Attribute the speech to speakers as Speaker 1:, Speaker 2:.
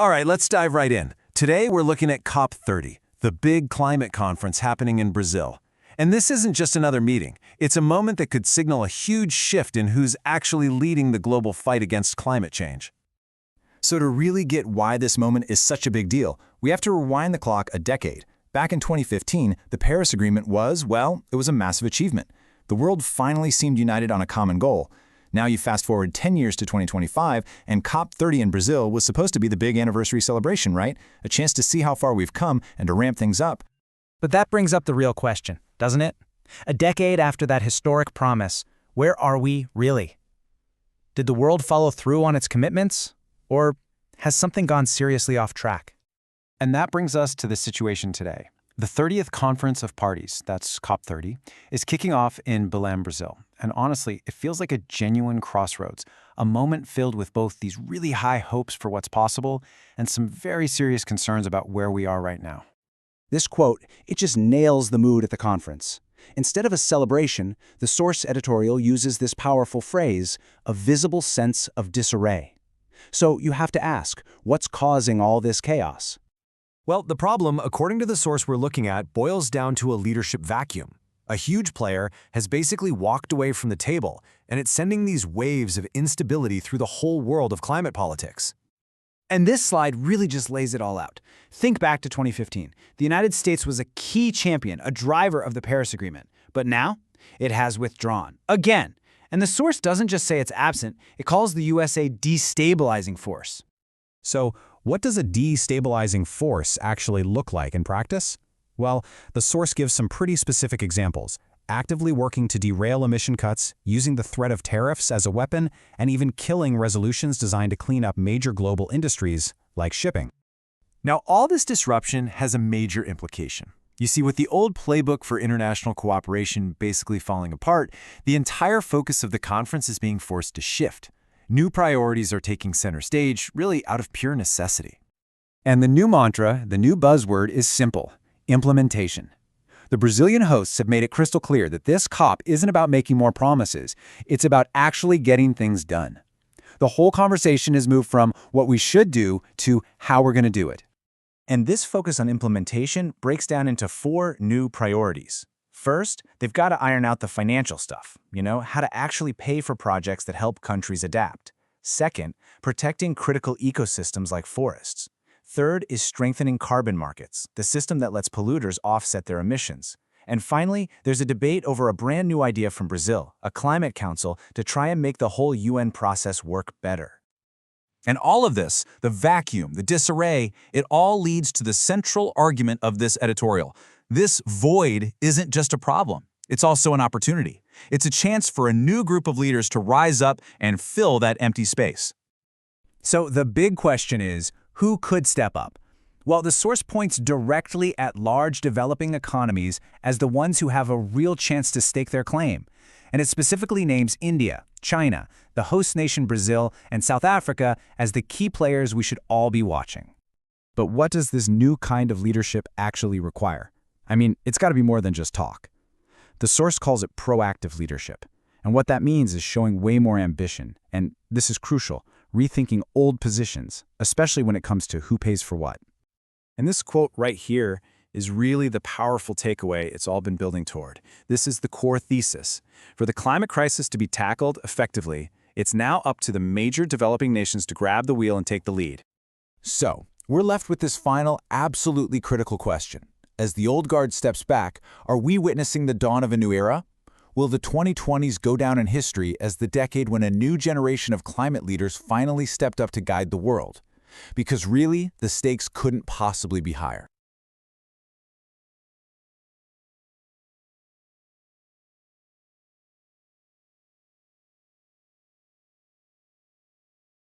Speaker 1: All right, let's dive right in. Today, we're looking at COP30, the big climate conference happening in Brazil. And this isn't just another meeting. It's a moment that could signal a huge shift in who's actually leading the global fight against climate change.
Speaker 2: So to really get why this moment is such a big deal, we have to rewind the clock a decade. Back in 2015, the Paris Agreement was, well, it was a massive achievement. The world finally seemed united on a common goal. Now you fast forward 10 years to 2025, and COP30 in Brazil was supposed to be the big anniversary celebration, right? A chance to see how far we've come and to ramp things up.
Speaker 3: But that brings up the real question, doesn't it? A decade after that historic promise, where are we really? Did the world follow through on its commitments? Or has something gone seriously off track?
Speaker 1: And that brings us to the situation today. The 30th Conference of Parties, that's COP30, is kicking off in Belém, Brazil. And honestly, it feels like a genuine crossroads, a moment filled with both these really high hopes for what's possible and some very serious concerns about where we are right now.
Speaker 4: This quote, it just nails the mood at the conference. Instead of a celebration, the source editorial uses this powerful phrase, a visible sense of disarray. So you have to ask, what's causing all this chaos?
Speaker 5: Well, the problem, according to the source we're looking at, boils down to a leadership vacuum. A huge player has basically walked away from the table, and it's sending these waves of instability through the whole world of climate politics.
Speaker 4: And this slide really just lays it all out. Think back to 2015. The United States was a key champion, a driver of the Paris Agreement. But now, it has withdrawn. Again. And the source doesn't just say it's absent, it calls the US a destabilizing force.
Speaker 2: So, what does a destabilizing force actually look like in practice? Well, the source gives some pretty specific examples, actively working to derail emission cuts, using the threat of tariffs as a weapon, and even killing resolutions designed to clean up major global industries like shipping.
Speaker 1: Now, all this disruption has a major implication. You see, with the old playbook for international cooperation basically falling apart, the entire focus of the conference is being forced to shift. New priorities are taking center stage, really out of pure necessity. And the new mantra, the new buzzword is simple: implementation. The Brazilian hosts have made it crystal clear that this COP isn't about making more promises, it's about actually getting things done. The whole conversation has moved from what we should do to how we're going to do it.
Speaker 4: And this focus on implementation breaks down into 4 new priorities. First, they've got to iron out the financial stuff, how to actually pay for projects that help countries adapt. Second, protecting critical ecosystems like forests. Third is strengthening carbon markets, the system that lets polluters offset their emissions. And finally, there's a debate over a brand new idea from Brazil, a climate council, to try and make the whole UN process work better.
Speaker 5: And all of this, the vacuum, the disarray, it all leads to the central argument of this editorial. This void isn't just a problem, it's also an opportunity. It's a chance for a new group of leaders to rise up and fill that empty space.
Speaker 4: So the big question is, who could step up? Well, the source points directly at large developing economies as the ones who have a real chance to stake their claim. And it specifically names India, China, the host nation Brazil, and South Africa as the key players we should all be watching.
Speaker 2: But what does this new kind of leadership actually require? I mean, it's got to be more than just talk. The source calls it proactive leadership. And what that means is showing way more ambition. And this is crucial, rethinking old positions, especially when it comes to who pays for what.
Speaker 1: And this quote right here is really the powerful takeaway it's all been building toward. This is the core thesis. For the climate crisis to be tackled effectively, it's now up to the major developing nations to grab the wheel and take the lead.
Speaker 2: So, we're left with this final, absolutely critical question. As the old guard steps back, are we witnessing the dawn of a new era? Will the 2020s go down in history as the decade when a new generation of climate leaders finally stepped up to guide the world? Because really, the stakes couldn't possibly be higher.